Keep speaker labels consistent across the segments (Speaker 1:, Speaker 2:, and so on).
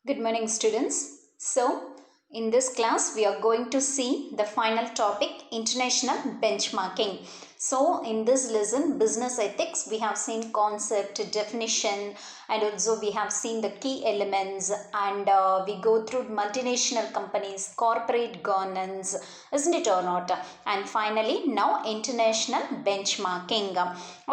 Speaker 1: Good morning, students. In this class, we are going to see the final topic, international benchmarking. In this lesson, business ethics, we have seen concept, definition, and also we have seen the key elements, and we go through multinational companies, corporate governance, isn't it or not? And finally, now international benchmarking.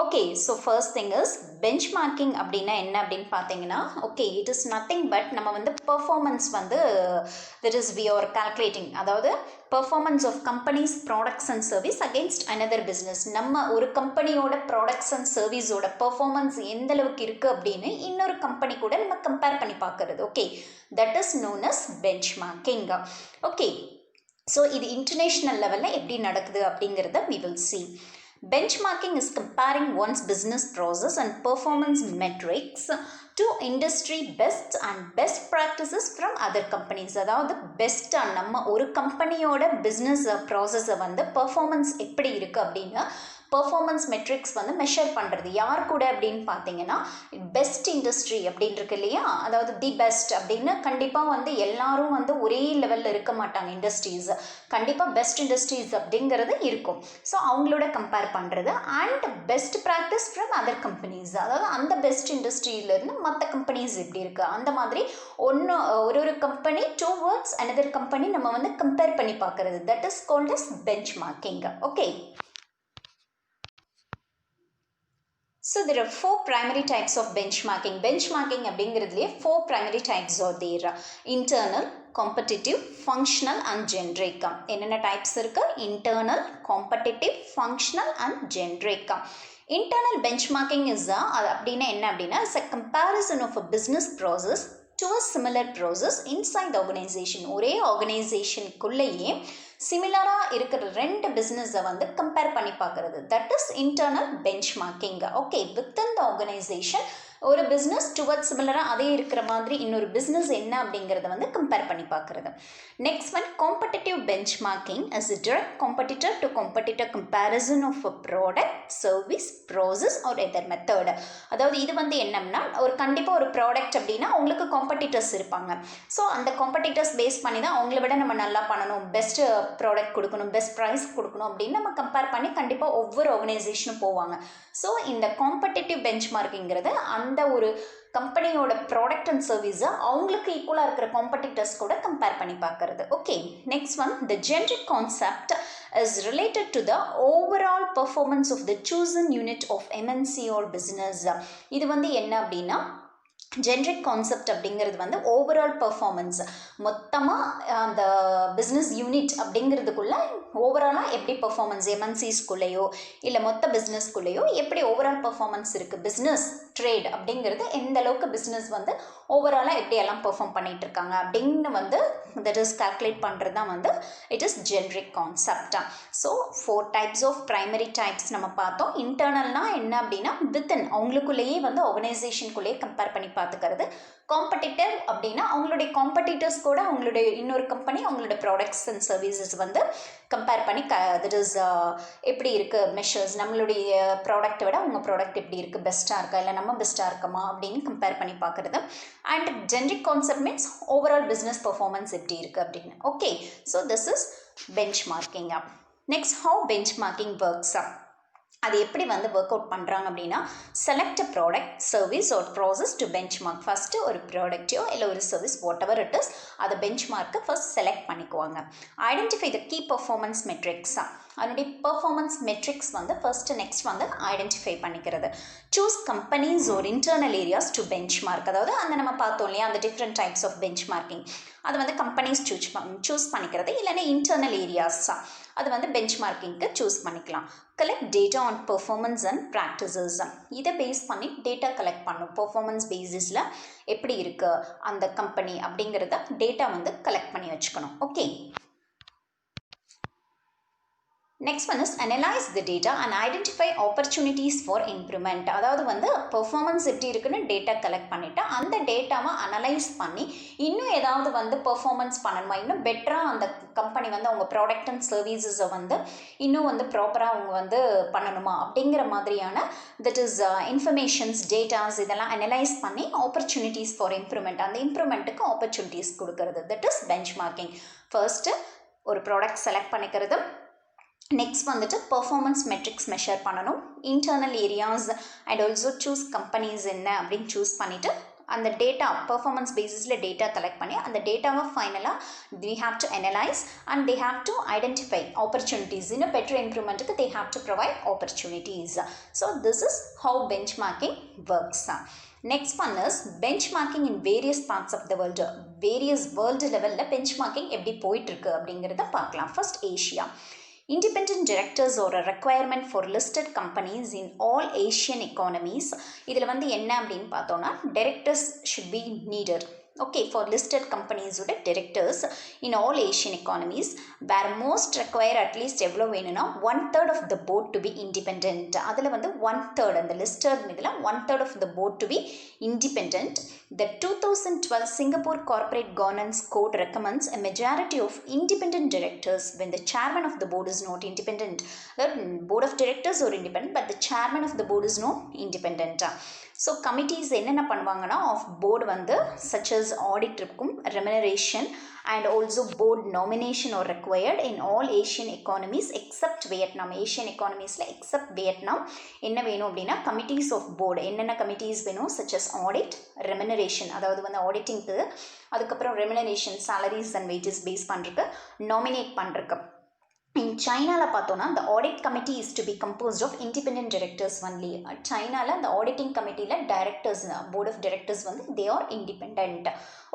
Speaker 1: Okay, so first thing is benchmarking அப்படின்னா என்ன அப்படின்னு பார்த்தீங்கன்னா, okay, it is nothing but நம்ம வந்து performance வந்து that is we are calculating, அதாவது performance of companies products and service against another business. நம்ம ஒரு கம்பெனியோட ப்ராடக்ட்ஸ் அண்ட் சர்வீஸோட பெர்ஃபார்மன்ஸ் எந்த அளவுக்கு இருக்கு அப்படின்னு இன்னொரு கம்பெனி கூட நம்ம கம்பேர் பண்ணி பார்க்கறது. Okay, that is known as benchmarking. Okay, so இது இன்டர்நேஷ்னல் லெவலில் எப்படி நடக்குது அப்படிங்கிறத we will see. Benchmarking is comparing one's business process and performance metrics to industry best and best practices from other companies. அதாவது பெஸ்ட்டாக நம்ம ஒரு கம்பெனியோட பிஸ்னஸ் ப்ராசஸை வந்து பெர்ஃபார்மன்ஸ் எப்படி இருக்குது அப்படின்னு பெர்ஃபார்மன்ஸ் மெட்ரிக்ஸ் வந்து மெஷர் பண்ணுறது யார் கூட அப்படின்னு பார்த்தீங்கன்னா, பெஸ்ட் இண்டஸ்ட்ரி அப்படின்னு இருக்கு இல்லையா, அதாவது தி பெஸ்ட் அப்படின்னு கண்டிப்பாக வந்து எல்லாரும் வந்து ஒரே லெவலில் இருக்க மாட்டாங்க. இண்டஸ்ட்ரீஸ் கண்டிப்பாக பெஸ்ட் இண்டஸ்ட்ரீஸ் அப்படிங்கிறது இருக்கும். ஸோ அவங்களோட கம்பேர் பண்ணுறது and best practice from other companies, அதாவது அந்த பெஸ்ட் இண்டஸ்ட்ரியிலேருந்து மற்ற கம்பெனிஸ் எப்படி இருக்குது அந்த மாதிரி ஒரு கம்பெனி டுவர்ட்ஸ் அனதர் கம்பெனி நம்ம வந்து கம்பேர் பண்ணி பார்க்குறது. That is called as benchmarking. Okay, so there are four primary types of benchmarking. Benchmarking அப்படிங்கிறதுலேயே four primary types are there: internal, competitive, functional and generic. என்னென்ன types இருக்கு? internal, competitive, functional and generic. Internal benchmarking is அப்படின்னா என்ன அப்படின்னா, it's a comparison of a business process to a similar process inside the organization. ஒரே ஆர்கனைசேஷனுக்குள்ளேயே சிமிலராக இருக்கிற ரெண்டு பிஸ்னஸை வந்து கம்பேர் பண்ணி பார்க்குறது. That is internal benchmarking. Okay, within the organisation ஒரு பிஸ்னஸ் டுவர்ட்ஸ் சிமிலராக அதே இருக்கிற மாதிரி இன்னொரு பிஸ்னஸ் என்ன அப்படிங்கிறத வந்து கம்பேர் பண்ணி பார்க்குறது. Next one, competitive benchmarking is a direct competitor to competitor comparison of a product, service, process or other method. அதாவது இது வந்து என்னன்னா, ஒரு கண்டிப்பாக ஒரு ப்ராடக்ட் அப்படின்னா உங்களுக்கு காம்படிட்டர்ஸ் இருப்பாங்க. ஸோ அந்த காம்படிட்டர்ஸ் பேஸ் பண்ணி தான் அவங்கள விட நம்ம நல்லா பண்ணணும், பெஸ்ட் ப்ராடக்ட் கொடுக்கணும், பெஸ்ட் ப்ரைஸ் கொடுக்கணும் அப்படின்னு நம்ம கம்பேர் பண்ணி கண்டிப்பாக ஒவ்வொரு ஆர்கனைசேஷனும் போவாங்க. ஸோ இந்த காம்படிட்டிவ் பெஞ்ச்மார்க்கிங்கிறது அந்த ஒரு கம்பெனியோட ப்ராடக்ட் அண்ட் சர்வீஸை அவங்களுக்கு ஈக்குவலாக இருக்கிற காம்படிட்டர்ஸ் கூட கம்பேர் பண்ணி பார்க்கறது. Okay, next one, the generic concept is related to the overall performance of the chosen unit of MNC or business. இது வந்து என்ன அப்படின்னா, ஜென்ரிக் கான்செப்ட் அப்படிங்கிறது வந்து ஓவரால் பர்ஃபார்மன்ஸ், மொத்தமாக அந்த பிஸ்னஸ் யூனிட் அப்படிங்கிறதுக்குள்ள ஓவராலாக எப்படி பர்ஃபார்மன்ஸ் எம்என்சிஸ்குள்ளேயோ இல்லை மொத்த பிஸ்னஸ்குள்ளேயோ எப்படி ஓவரால் பர்ஃபார்மன்ஸ் இருக்குது, பிஸ்னஸ் ட்ரேட் அப்படிங்கிறது எந்த அளவுக்கு பிஸ்னஸ் வந்து ஓவராலாக எப்படி எல்லாம் பெர்ஃபார்ம் பண்ணிட்டு இருக்காங்க அப்படின்னு வந்து தட் இஸ் கால்குலேட் பண்ணுறது தான் வந்து it is generic concept. So 4 types of primary types நம்ம பார்த்தோம். இன்டர்னல்னா என்ன அப்படின்னா, வித்தின் அவங்களுக்குள்ளேயே வந்து ஆர்கனைசேஷனுக்குள்ளேயே கம்பேர் பண்ணி பார்த்துக்கிறது. காம்படிட்டர் அப்படின்னா அவங்களுடைய காம்படிட்டர்ஸ் கூட அவங்களுடைய இன்னொரு கம்பெனி அவங்களோட ப்ராடக்ட்ஸ் அண்ட் சர்வீசஸ் வந்து கம்பேர் பண்ணி தட் இஸ் எப்படி இருக்குது மெஷர்ஸ், நம்மளுடைய ப்ராடக்ட்டை விட அவங்க ப்ராடக்ட் எப்படி இருக்குது, பெஸ்ட்டாக இருக்கா இல்லை நம்ம பெஸ்ட்டாக இருக்கமா அப்படின்னு கம்பேர் பண்ணி பார்க்குறது. And generic concept means overall business performance எப்படி இருக்குது அப்படின்னு. Okay, so this is benchmarking. Next, how benchmarking works. அது எப்படி வந்து ஒர்க் அவுட் பண்ணுறாங்க அப்படின்னா, செலக்ட் அ ப்ராடக்ட், சர்வீஸ் ஒரு process to benchmark. First ஒரு ப்ராடக்டையோ இல்லை ஒரு service whatever it is அதை பெஞ்ச் மார்க்கை ஃபர்ஸ்ட் செலக்ட் பண்ணிக்குவாங்க. Identify the key performance metrics. அதனுடைய பர்ஃபார்மன்ஸ் மெட்ரிக்ஸ் வந்து ஃபர்ஸ்ட் நெக்ஸ்ட் வந்து ஐடென்டிஃபை பண்ணிக்கிறது. சூஸ் கம்பெனிஸ் ஒரு internal areas to benchmark. அதாவது அந்த நம்ம பார்த்தோம் இல்லையா, அந்த different types of benchmarking, அது வந்து கம்பெனிஸ் சூஸ் பண்ணிக்கிறது, இல்லைன்னா இன்டர்னல் ஏரியாஸ் அது வந்து பெஞ்ச் மார்க்கிங்க்கு சூஸ் பண்ணிக்கலாம். Collect data on performance and practices. இதை பேஸ் பண்ணி டேட்டா கலெக்ட் பண்ணும். பெர்ஃபார்மன்ஸ் பேசிஸில் எப்படி இருக்குது அந்த கம்பெனி அப்படிங்கிறத டேட்டா வந்து கலெக்ட் பண்ணி வச்சுக்கணும். Okay, next one is analyse the data and identify opportunities for improvement. அதாவது வந்து பெர்ஃபார்மன்ஸ் எப்படி இருக்குன்னு டேட்டா கலெக்ட் பண்ணிவிட்டு அந்த டேட்டாவை அனலைஸ் பண்ணி இன்னும் ஏதாவது வந்து பெர்ஃபார்மன்ஸ் பண்ணணுமா, இன்னும் பெட்டராக அந்த கம்பெனி வந்து அவங்க ப்ராடக்ட் அண்ட் சர்வீசஸை வந்து இன்னும் வந்து ப்ராப்பராக அவங்க வந்து பண்ணணுமா அப்படிங்கிற மாதிரியான தட் இஸ் இன்ஃபர்மேஷன்ஸ் டேட்டாஸ் இதெல்லாம் அனலைஸ் பண்ணி ஆப்பர்ச்சுனிட்டிஸ் ஃபார் இம்ப்ரூவ்மெண்ட், அந்த இம்ப்ரூவ்மெண்ட்டுக்கு ஆப்பர்ச்சுனிட்டிஸ் கொடுக்கறது that is bench marking. First ஒரு ப்ராடக்ட் செலக்ட் பண்ணிக்கிறது, நெக்ஸ்ட் வந்துட்டு பெர்ஃபார்மன்ஸ் மெட்ரிக்ஸ் மெஷர் பண்ணணும், internal areas and also choose companies என்ன அப்படின்னு சூஸ் பண்ணிவிட்டு அந்த டேட்டா பெர்ஃபார்மன்ஸ் பேசிஸில் டேட்டா கலெக்ட் பண்ணி அந்த டேட்டாவை ஃபைனலாக we have to analyze and they have to identify opportunities. In a better improvement they have to provide opportunities. So this is how benchmarking works. Next one is benchmarking in various parts of the world. Various world level benchmarking எப்படி போயிட்டு இருக்கு அப்படிங்கிறத பார்க்கலாம். First Asia. Independent directors are a requirement for listed companies in all Asian economies. இதில் வந்து என்ன அப்படின்னு பார்த்தோன்னா directors should be needed. Okay, for listed companies ஓட directors in all Asian economies where most require at least எவ்வளோ வேணும்னா 1/3 of the board to be independent. அதில் வந்து 1/3 அந்த listed இதில் 1/3 of the board to be independent. The 2012 Singapore Corporate Governance Code recommends a majority of independent directors when the chairman of the board is not independent. The board of directors are independent but the chairman of the board is not independent. So committees என்னென்ன பண்ணுவாங்கன்னா of board வந்து such as audit இருக்கும், remuneration and also board nomination are required in all Asian economies except Vietnam. Asian economiesல except Vietnam என்ன வேணும் அப்படின்னா committees of board என்னென்ன committees வேணும் such as audit, remuneration அதாவது வந்து ஆடிட்டிங்க்கு, அதுக்கப்புறம் remuneration salaries and wages பேஸ் பண்ணுறதுக்கு, nominate பண்ணுறதுக்கு. In China பார்த்தோன்னா the audit committee is to be composed of independent directors only. Chinaல the auditing committeeல directors board of directors வந்து they are independent.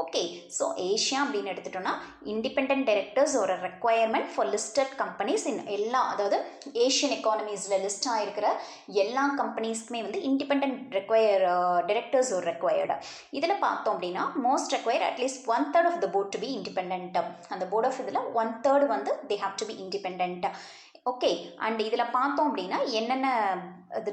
Speaker 1: Okay, so Asia அப்படின்னு எடுத்துட்டோம்னா independent directors are a requirement for listed companies in எல்லா, அதாவது Asian எக்கானமிஸில் list ஆகிருக்கிற எல்லா கம்பெனிஸ்க்குமே வந்து independent directors are required. இதில் பார்த்தோம் அப்படின்னா most require at least 1/3 of the board to be independent. அந்த board of இதில் 1/3 வந்து they have to be independent. Okay, and இதில் பார்த்தோம் அப்படின்னா என்னென்ன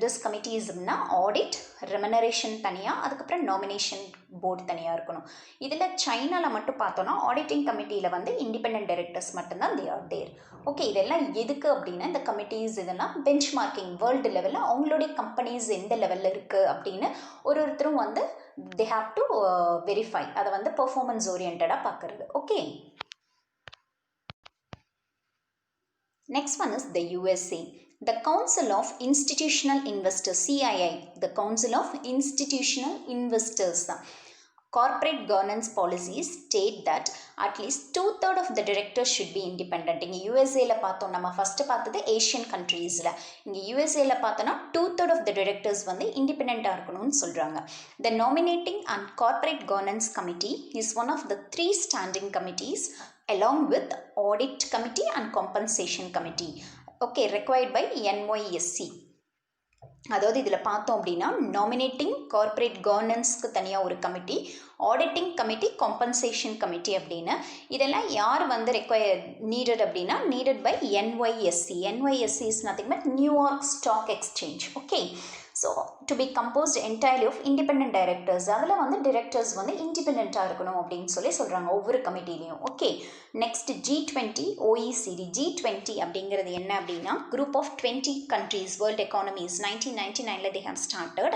Speaker 1: திஸ் கமிட்டிஸ் அப்படின்னா ஆடிட், ரெமுனரேஷன் தனியாக, அதுக்கப்புறம் நாமினேஷன் போர்டு தனியாக இருக்கணும். இதில் சைனாவில் மட்டும் பார்த்தோன்னா ஆடிட்டிங் கமிட்டியில் வந்து இண்டிபெண்டன்ட் டைரக்டர்ஸ் மட்டும்தான் தே ஆர் தேர். ஓகே, இதெல்லாம் எதுக்கு அப்படின்னா இந்த கமிட்டிஸ் இதெல்லாம் பெஞ்ச் மார்க்கிங் வேர்ல்டு லெவலில் அவங்களுடைய கம்பெனிஸ் எந்த லெவலில் இருக்குது அப்படின்னு ஒருத்தரும் வந்து தே ஹாவ் டு வெரிஃபை, அதை வந்து பெர்ஃபார்மன்ஸ் ஓரியன்டாக பார்க்குறது. Okay, next one is the USA. The Council of Institutional Investors, CII, the Council of Institutional Investors. Corporate governance policies state that at least 2/3 of the directors should be independent. இங்கே யூஎஸ்ஏல பார்த்தோம், நம்ம first பார்த்தது Asian கண்ட்ரீஸில். இங்கே யூஎஸ்ஏல பார்த்தோன்னா 2/3 of the directors வந்து இண்டிபெண்ட்டாக இருக்கணும்னு சொல்கிறாங்க. The Nominating and Corporate Governance Committee is one of the 3 standing committees along with Audit Committee and Compensation Committee. Okay, required by NYSC. அதாவது இதில் பார்த்தோம் அப்படின்னா நாமினேட்டிங் கார்ப்பரேட் கவர்னன்ஸ்க்கு தனியாக ஒரு committee, auditing committee, compensation committee அப்படின்னு இதெல்லாம் யார் வந்து நீடட் அப்படின்னா needed by NYSC. NYSC is nothing but New York stock exchange. Okay, so to be composed entirely of independent directors. அதில் வந்து டிரெக்டர்ஸ் வந்து இண்டிபெண்ட்டாக இருக்கணும் அப்படின்னு சொல்கிறாங்க ஒவ்வொரு கமிட்டிலையும். Okay, next G20 OECD. G20 அப்படிங்கிறது என்ன அப்படின்னா group of 20 countries world economies. 1999 they have started.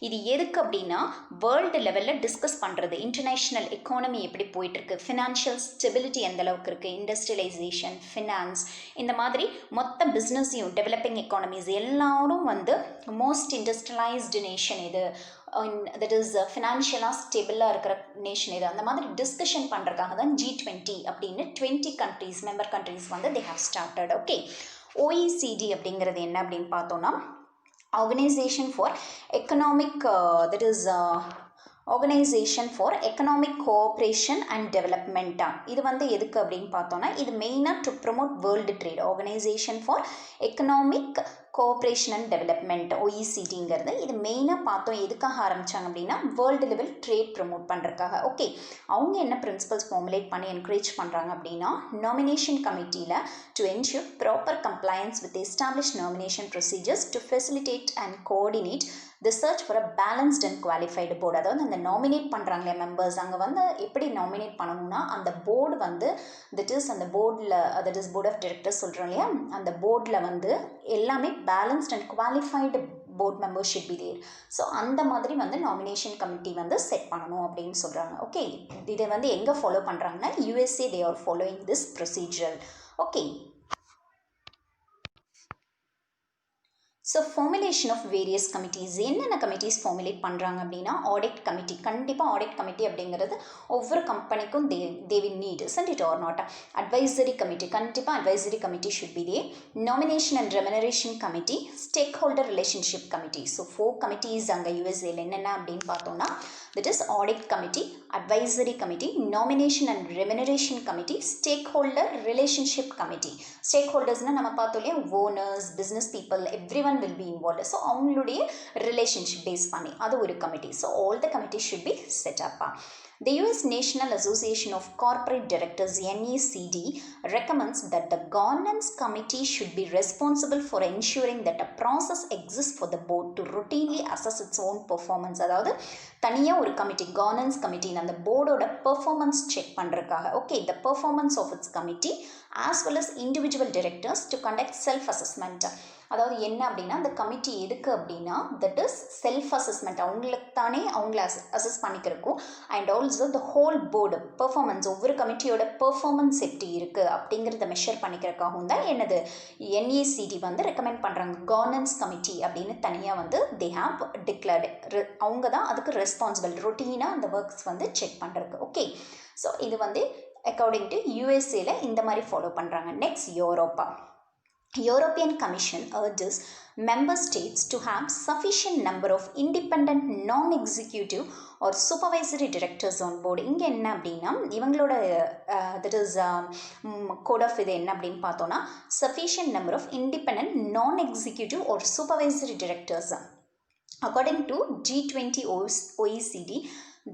Speaker 1: இது எதுக்கு அப்படின்னா வேர்ல்டு லெவலில் டிஸ்கஸ் பண்ணுறது, இன்டர்நேஷ்னல் எக்கானமி எப்படி போயிட்டுருக்கு, ஃபினான்ஷியல் ஸ்டெபிலிட்டி எந்த அளவுக்கு இருக்குது, இண்டஸ்ட்ரியலைசேஷன், ஃபினான்ஸ், இந்த மாதிரி மொத்த பிஸ்னஸையும் டெவலப்பிங் எக்கானமிஸ் எல்லாரும் வந்து மோஸ்ட் இண்டஸ்ட்ரியலைஸ்டு நேஷன் இது, தட் இஸ் ஃபினான்ஷியலாக ஸ்டெபிளாக இருக்கிற நேஷன் இது, அந்த மாதிரி டிஸ்கஷன் பண்ணுறதுக்காக தான் G20 அப்படின்னு 20 கண்ட்ரீஸ் மெம்பர் கண்ட்ரீஸ் வந்து they have started. Okay, OECD அப்படிங்கிறது என்ன அப்படின்னு பார்த்தோன்னா Organization for Economic that is Organization for Economic Cooperation and Development. இது வந்து எதுக்கு அப்படின்னு பார்த்தோன்னா இது மெயினாக to promote world trade. Organization for Economic cooperation and development OECDங்கிறது இது மெயினாக பார்த்தோம் எதுக்காக ஆரம்பித்தாங்க அப்படின்னா வேர்ல்டு லெவல் ட்ரேட் ப்ரமோட் பண்ணுறதுக்காக. ஓகே, அவங்க என்ன பிரின்சிபல்ஸ் ஃபார்முலேட் பண்ணி என்கரேஜ் பண்ணுறாங்க அப்படின்னா நாமினேஷன் கமிட்டியில் to ensure proper compliance with establish nomination procedures to facilitate and coordinate the search for a balanced and qualified board. அதாவது அந்த நாமினேட் பண்ணுறாங்களே மெம்பர்ஸ் அங்கே வந்து எப்படி நாமினேட் பண்ணணும்னா அந்த போர்டு வந்து அந்த போர்டில் போர்ட் ஆஃப் டைரக்டர்ஸ் சொல்கிறோம் இல்லையா, அந்த போர்டில் வந்து எல்லாமே balanced and qualified board membership be there. So அந்த மாதிரி வந்து நாமினேஷன் கமிட்டி வந்து செட் பண்ணணும் அப்படின்னு சொல்கிறாங்க. ஓகே, இதை வந்து எங்கே ஃபாலோ பண்ணுறாங்கன்னா USA they are following this procedure. Okay, so formulation of various committees என்னென்ன கமிட்டிஸ் ஃபார்முலேட் பண்ணுறாங்க அப்படின்னா ஆடிட் கமிட்டி. கண்டிப்பாக ஆடிட் கமிட்டி அப்படிங்கிறது ஒவ்வொரு கம்பெனிக்கும் they will need isn't it or not. Advisory committee, கண்டிப்பாக advisory committee should be there. Nomination and remuneration committee, stakeholder relationship committee. So 4 committees அங்கே USAல என்னென்ன அப்படின்னு பார்த்தோம்னா that is audit committee, advisory committee, nomination and remuneration committee, stakeholder relationship committee. Stakeholdersனா நம்ம பார்த்தோம் இல்லையா, owners, business people, everyone will be involved. So அவங்களுடைய relationship base பண்ணி அது ஒரு committee. So all the committees should be set up. The US National Association of Corporate Directors NACD recommends that the governance committee should be responsible for ensuring that a process exists for the board to routinely assess its own performance. அதாவது தனியாக ஒரு committee governance committee அந்த போர்டோட performance check பண்ணுறதுக்காக. Okay, the performance of its committee as well as individual directors to conduct self assessment. அதாவது என்ன அப்படின்னா அந்த committee எதுக்கு அப்படின்னா தட் இஸ் செல்ஃப் அசஸ்மெண்ட், அவங்களுக்கு தானே அவங்கள அசஸ் பண்ணிக்கிறக்கும். And also the whole board performance, ஒவ்வொரு கமிட்டியோட பெர்ஃபார்மன்ஸ் எப்படி இருக்குது அப்படிங்கிறத மெஷர் பண்ணிக்கிறதுக்காகவும் தான் என்னது NACD வந்து ரெக்கமெண்ட் பண்ணுறாங்க. கவர்னன்ஸ் கமிட்டி அப்படின்னு தனியாக வந்து தே ஹாவ் டிக்ளேர்டு. அவங்க தான் அதுக்கு ரெஸ்பான்சிபிள், ரொட்டீனாக அந்த ஒர்க்ஸ் வந்து செக் பண்ணுறதுக்கு. ஓகே, ஸோ இது வந்து அக்கார்டிங் டு USAல இந்த மாதிரி ஃபாலோ பண்ணுறாங்க. Next Europa. European Commission urges member states to have sufficient number of independent non-executive or supervisory directors on board. இங்கே என்ன அப்படின்னா இவங்களோட that is code of இது என்ன அப்படின்னு பார்த்தோன்னா sufficient number of independent non-executive or supervisory directors. According to G20 OECD,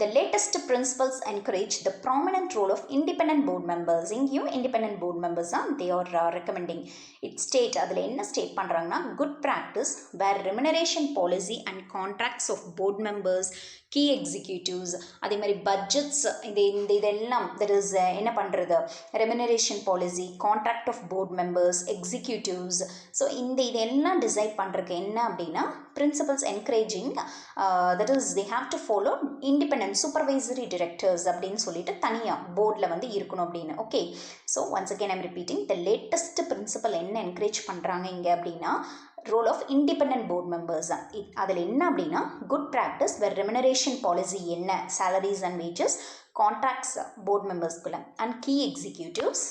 Speaker 1: the latest principles encourage the prominent role of independent board members. இங்கேயும் independent board members they are recommending. It state அதில் என்ன state பண்ணுறாங்கன்னா good practice where remuneration policy and contracts of board members, key executives, அதே மாதிரி budgets இதெல்லாம் that is என்ன பண்ணுறது remuneration policy, contract of board members, executives. So இதெல்லாம் decide பண்ணுறதுக்கு என்ன அப்படின்னா principles encouraging that is they have to follow independent supervisory directors அப்படின்னு சொல்லிட்டு தனியாக போர்டில் வந்து இருக்கணும் அப்படின்னு. Okay, so once again I'm repeating the latest principle என்ன என்கரேஜ் பண்ணுறாங்க இங்கே அப்படின்னா role of independent board members. அதில் என்ன அப்படின்னா good practice where remuneration policy என்ன, salaries and wages, contracts board மெம்பர்ஸ்குள்ள and key executives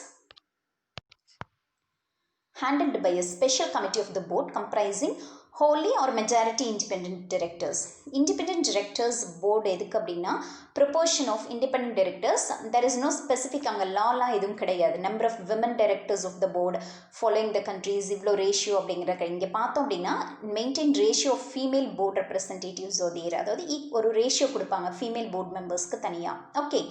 Speaker 1: handled by a special committee of the board comprising wholly or majority independent directors. Independent directors board எதுக்கு அப்படின்னா proportion of independent directors, there is no specific அங்கே லாலாம் எதுவும் கிடையாது. number of women directors of the board following the countries இவ்வளோ ratio அப்படிங்கிற இங்கே பார்த்தோம் அப்படின்னா maintain ratio of female board representatives there. அதாவது ஒரு ரேஷியோ கொடுப்பாங்க ஃபீமேல் போர்ட் மெம்பர்ஸ்க்கு தனியாக. ஓகே,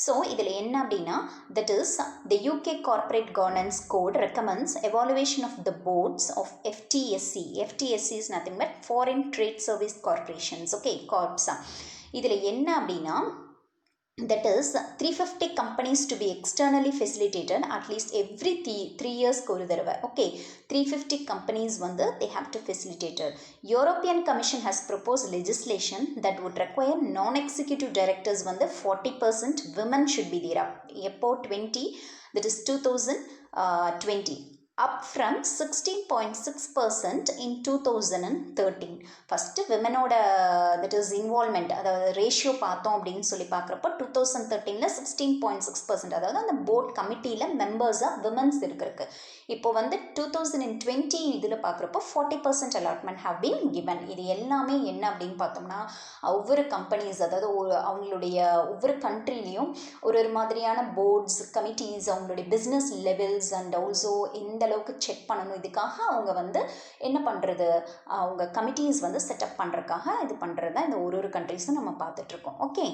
Speaker 1: ஸோ இதில் என்ன அப்படின்னா that is the UK Corporate Governance Code recommends evaluation of the boards of FTSE. FTSE is nothing but Foreign Trade Service Corporations. Okay, corps. இதில் என்ன அப்படின்னா that is 350 companies to be externally facilitated at least every 3 years ஒரு தடவை. Okay, 350 companies வந்து they have to facilitate it. European Commission has proposed legislation that would require non-executive directors வந்து 40% women should be there. எப்போ 20, that is 2020 up from 16.6% in 2013. First விமனோட that is involvement அதாவது ratio பார்த்தோம் அப்படின்னு சொல்லி பார்க்குறப்போ 2013 16.6%, அதாவது அந்த போர்ட் கமிட்டியில் மெம்பர்ஸாக விமன்ஸ் இருக்கிறதுக்கு. இப்போ வந்து 2020 இதில் பார்க்குறப்போ 40% அலாட்மெண்ட் ஹவ் பீன் கிவன். இது எல்லாமே என்ன அப்படின்னு பார்த்தோம்னா ஒவ்வொரு கம்பெனிஸ் அதாவது அவங்களுடைய ஒவ்வொரு கண்ட்ரிலையும் ஒரு மாதிரியான போர்ட்ஸ் கமிட்டிஸ் அவங்களுடைய பிஸ்னஸ் லெவல்ஸ் அண்ட் ஆல்சோ எந்த அளவுக்கு செக் பண்ணணும். இதுக்காக அவங்க வந்து என்ன பண்ணுறது, அவங்க கமிட்டிஸ் வந்து செட்டப் பண்ணுறதுக்காக இது பண்ணுறது தான் இந்த ஒரு கண்ட்ரீஸும் நம்ம பார்த்துட்ருக்கோம். Okay.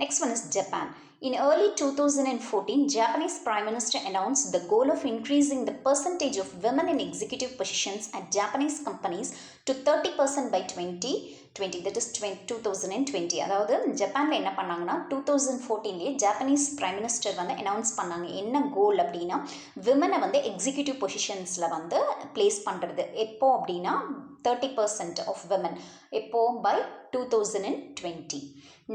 Speaker 1: Next one is Japan. In early 2014, Japanese Prime Minister announced the goal of increasing the percentage of women in executive positions at Japanese companies to 30% by 2020. That is 2020. அதாவது ஜப்பானில் என்ன பண்ணாங்கன்னா 2014 ஜாப்பனீஸ் பிரைம் மினிஸ்டர் வந்து announce பண்ணாங்க. என்ன கோல் அப்படின்னா விமனை வந்து executive பொசிஷன்ஸில் வந்து பிளேஸ் பண்ணுறது. எப்போ அப்படின்னா 30% of women. எப்போ by 2020.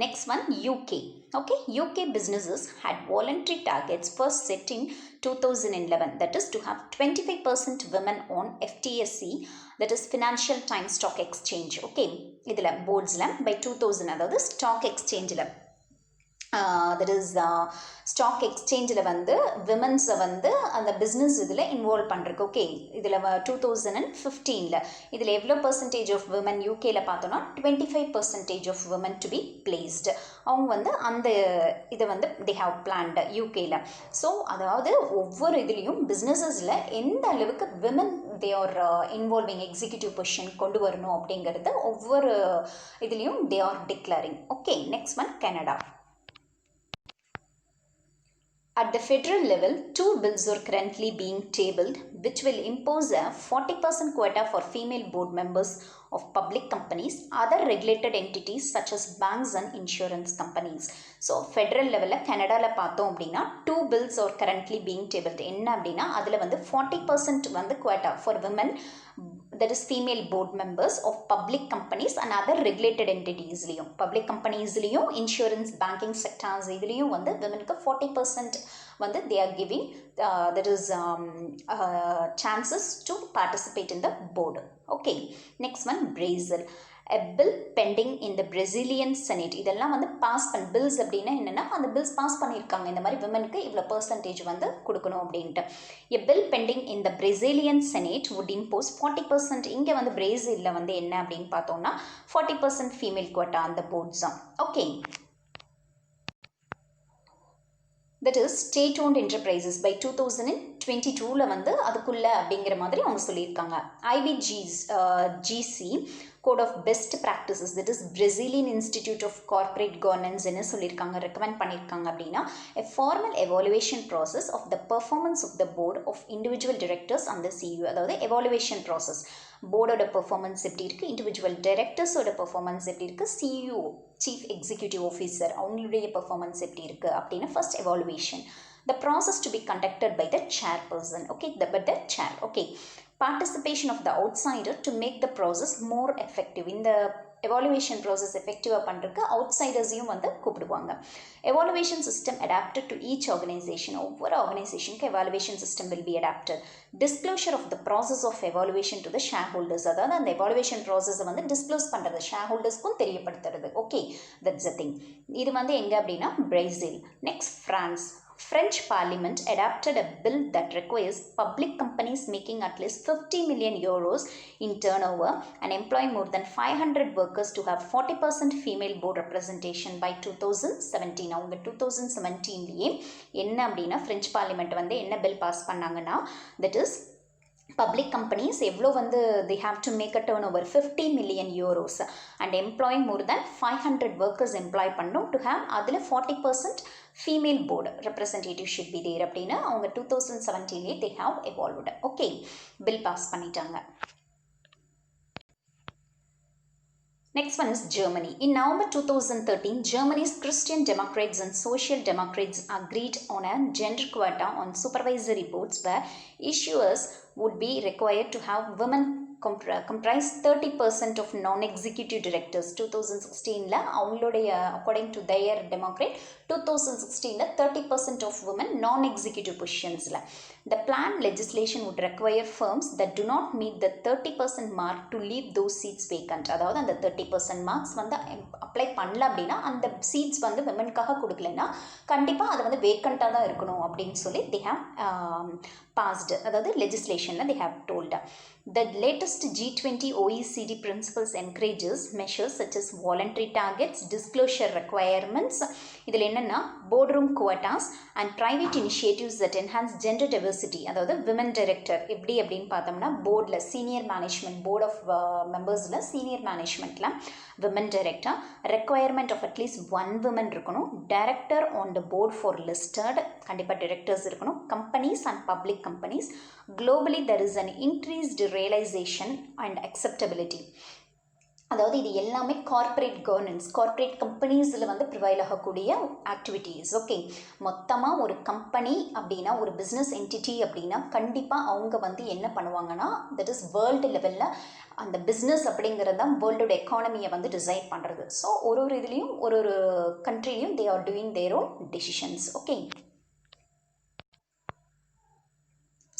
Speaker 1: Next one, UK. Okay, UK businesses had voluntary targets first set in 2011. That is to have 25% women on FTSE, that is Financial Times Stock Exchange. Okay, இதில் boardsல by 2000, அதாவது stock எக்ஸ்சேஞ்சில் that is stock எக்ஸ்சேஞ்சில் வந்து விமன்ஸை வந்து அந்த business இதில் involve பண்ணுறக்கு. Okay, இதில் 2015 இதில் எவ்வளோ பர்சன்டேஜ் ஆஃப் விமன் யூகேயில் பார்த்தோன்னா 25% of women to be placed. அவங்க வந்து அந்த இதை வந்து தே ஹாவ் பிளான்டு யூகேயில். ஸோ அதாவது ஒவ்வொரு இதுலேயும் பிஸ்னஸஸில் எந்த அளவுக்கு women they are involving executive position கொண்டு வரணும் அப்படிங்கிறது ஒவ்வொரு இதுலேயும் they are declaring. Okay, next one Canada. At the federal level, 2 bills are currently being tabled which will impose a 40% quota for female board members of public companies, other regulated entities such as banks and insurance companies. So, federal level Canada பார்த்தோம் அப்படின்னா 2 bills are currently being tabled. என்ன அப்படின்னா அதில் வந்து 40% வந்து quota for women, that is female board members of public companies and other regulated entities. Public companies insurance banking sectors இதுலேயும் வந்து womenக்கு 40% வந்து they are giving that is chances to participate in the board. Okay, next one, Brazil. A bill pending in the Brazilian Senate. இதெல்லாம் வந்து pass பண்ண bills அப்படின்னா என்னென்னா அந்த bills pass பண்ணியிருக்காங்க. இந்த மாதிரி விமனுக்கு இவ்வளோ பர்சன்டேஜ் வந்து கொடுக்கணும் அப்படின்ட்டு. A bill pending in the Brazilian Senate would impose 40%. இங்கே வந்து பிரேசிலில் வந்து என்ன அப்படின்னு பார்த்தோம்னா 40% ஃபீமேல் குவாட்டா அந்த போர்ட்ஸ் தான். Okay, that is state owned enterprises by 2022 வந்து அதுக்குள்ள அப்படிங்கிற மாதிரி அவங்க சொல்லியிருக்காங்க. IBGC Code of Best Practices, that is Brazilian Institute of Corporate Governance என்ன சொல்லியிருக்காங்க, ரெக்கமெண்ட் பண்ணியிருக்காங்க அப்படின்னா a formal evaluation process of the performance of the board of individual directors and the CEO. அதாவது evaluation process, போர்டோட பெர்ஃபார்மன்ஸ் எப்படி இருக்குது, individual டைரக்டர்ஸோட performance எப்படி இருக்குது, CEO chief executive officer அவங்களுடைய பெர்ஃபார்மன்ஸ் எப்படி இருக்குது அப்படின்னு first evaluation. The process to be conducted by the chairperson. Okay, by the chair. Okay, participation of the outsider to make the process more effective. In the evaluation process effective பண்ணுறதுக்கு அவுட்சைடர்ஸையும் வந்து கூப்பிடுவாங்க. Evaluation system adapted to each organization. ஒவ்வொரு ஆர்கனைசேஷனுக்கு evaluation system will be adapted. Disclosure of the process of evaluation to the shareholders. அதாவது அந்த evaluation process வந்து disclose பண்ணுறது, ஷேர்ஹோல்டர்ஸ்க்கும் தெரியப்படுத்துறது. Okay, that's the thing. இது வந்து எங்கே அப்படின்னா Brazil. Next France. French Parliament adopted a bill that requires public companies making at least 50 million euros in turnover and employing more than 500 workers to have 40% female board representation by 2017. அவங்க 2017 என்ன அப்படின்னா French Parliament வந்து என்ன bill pass பண்ணாங்கன்னா, that is public companies எவ்வளோ வந்து they have to make a turnover 50 million euros and employing more than 500 workers employ பண்ணணும் to have அதில் 40% female board representative should be there அப்படின்னு அவங்க 2017 they have evolved. Okay, bill pass பண்ணிட்டாங்க. Next one is Germany. In November 2013, Germany's Christian Democrats and Social Democrats agreed on a gender quota on supervisory boards where issuers would be required to have women comprise 30% of non-executive directors. 2016 அவங்களுடைய according to their Democrat 2016 30% of women non-executive positions. The planned legislation would require firms that do not meet the 30% mark to leave those seats vacant. அதாவது அந்த 30% marks வந்து apply பண்ணல அப்படின்னா அந்த seeds வந்து விமனுக்காக கொடுக்கலன்னா கண்டிப்பாக அது வந்து வேக்கண்ட்டாக தான் இருக்கணும் அப்படின்னு சொல்லி they have passed, அதாவது லெஜிஸ்லேஷனில் they have told. The latest G20 OECD principles encourages measures such as voluntary targets, disclosure requirements, இதில் என்னென்னா boardroom quotas and private initiatives that enhance gender diversity. அதாவது விமன் டைரக்டர் எப்படி அப்படின்னு பார்த்தோம்னா போர்டில் சீனியர் மேனேஜ்மெண்ட் போர்ட் ஆஃப் மெம்பர்ஸில் senior மேனேஜ்மெண்ட்டில் women director, requirement of at least 1 women இருக்கணும், director on the board for listed, கண்டிப்பாக டைரக்டர்ஸ் இருக்கணும், companies and public companies. Globally there is an increased realization and acceptability. அதாவது இது எல்லாமே கார்ப்பரேட் கவர்னன்ஸ், கார்ப்பரேட் கம்பெனிஸில் வந்து ப்ரிவைல் ஆகக்கூடிய ஆக்டிவிட்டீஸ். ஓகே, மொத்தமாக ஒரு கம்பெனி அப்படின்னா ஒரு பிஸ்னஸ் என்டிட்டி அப்படின்னா கண்டிப்பாக அவங்க வந்து என்ன பண்ணுவாங்கன்னா தட் இஸ் வேர்ல்டு லெவலில் அந்த பிஸ்னஸ் அப்படிங்கிறது தான் வேர்ல்டோட எக்கானமியை வந்து டிசைட் பண்ணுறது. ஸோ ஒரு இதுலேயும் ஒரு கண்ட்ரிலையும் they are doing their own decisions. Okay,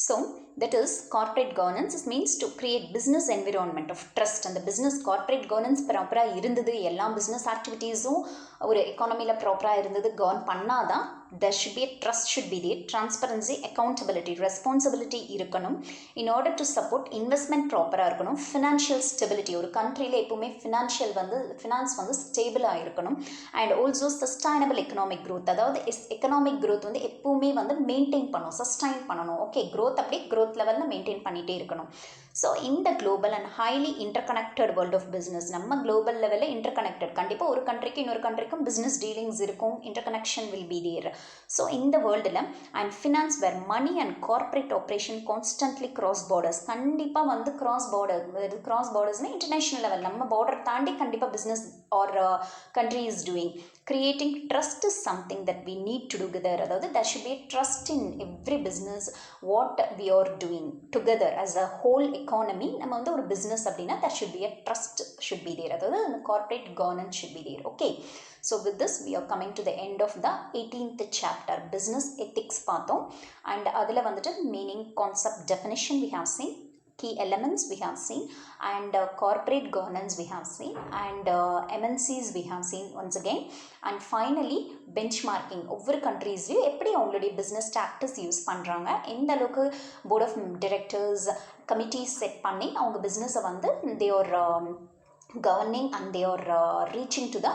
Speaker 1: so that is corporate governance. It means to create business environment of trust. And the business corporate governance ப்ராப்பரா இருந்தது, எல்லா பிஸ்னஸ் ஆக்டிவிட்டீஸும் ஒரு எக்கானமியில் ப்ராப்பராக இருந்தது, கவர்ன் பண்ணாதான் there should be a trust should be there, transparency, accountability, responsibility இருக்கணும். in order to support investment ப்ராப்பராக இருக்கணும், financial stability, ஒரு கண்ட்ரியில் எப்பவுமே ஃபினான்ஸ் வந்து ஸ்டேபிளாக இருக்கணும். And also sustainable economic growth, அதாவது எக்கனாமிக் க்ரோத் வந்து எப்பவுமே வந்து மெயின்டைன் பண்ணணும், சஸ்டைன் பண்ணணும். ஓகே, க்ரோத் அப்படியே க்ரோத் லெவலில் மெயின்டைன் பண்ணிகிட்டே இருக்கணும். ஸோ இந்த global and highly interconnected world of business, நம்ம குளோபல் லெவலில் இன்டர்கனெக்டட், கண்டிப்பாக ஒரு கண்ட்ரிக்கு இன்னொரு கண்ட்ரிக்கும் பிஸ்னஸ் டீலிங்ஸ் இருக்கும், interconnection will be there. So இந்த வேர்ல்டில் and finance where money and corporate operation constantly cross borders, கண்டிப்பாக வந்து கிராஸ் பார்டர்ஸ்னால் இன்டர்நேஷ்னல் லெவல், நம்ம பார்டர் தாண்டி கண்டிப்பாக business our country is doing. Creating trust is something that we need to do together. அதாவது there should be a trust in every business what we are doing together as a whole economy. நம்ம வந்து ஒரு business அப்படின்னா there should be a trust should be there, அதாவது அந்த corporate governance should be there. Okay, so with this we are coming to the end of the 18th chapter, business ethics பார்த்தோம். and அதில் வந்துட்டு meaning, concept, definition we have seen, key elements we have seen, and corporate governance we have seen, and MNCs we have seen once again, and finally benchmarking. ஒவ்வொரு கண்ட்ரீஸ்லையும் எப்படி அவங்களுடைய business tactics use பண்ணுறாங்க, எந்த அளவுக்கு board of directors committees set பண்ணி அவங்க பிஸ்னஸை வந்து they are governing and they are reaching to the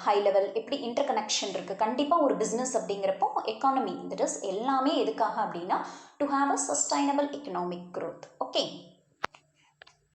Speaker 1: high level, எப்படி இன்டர் கனெக்ஷன் இருக்குது. கண்டிப்பாக ஒரு பிஸ்னஸ் அப்படிங்கிறப்போ எக்கானமி தட் இஸ் எல்லாமே எதுக்காக அப்படின்னா to have a sustainable economic growth. Okay.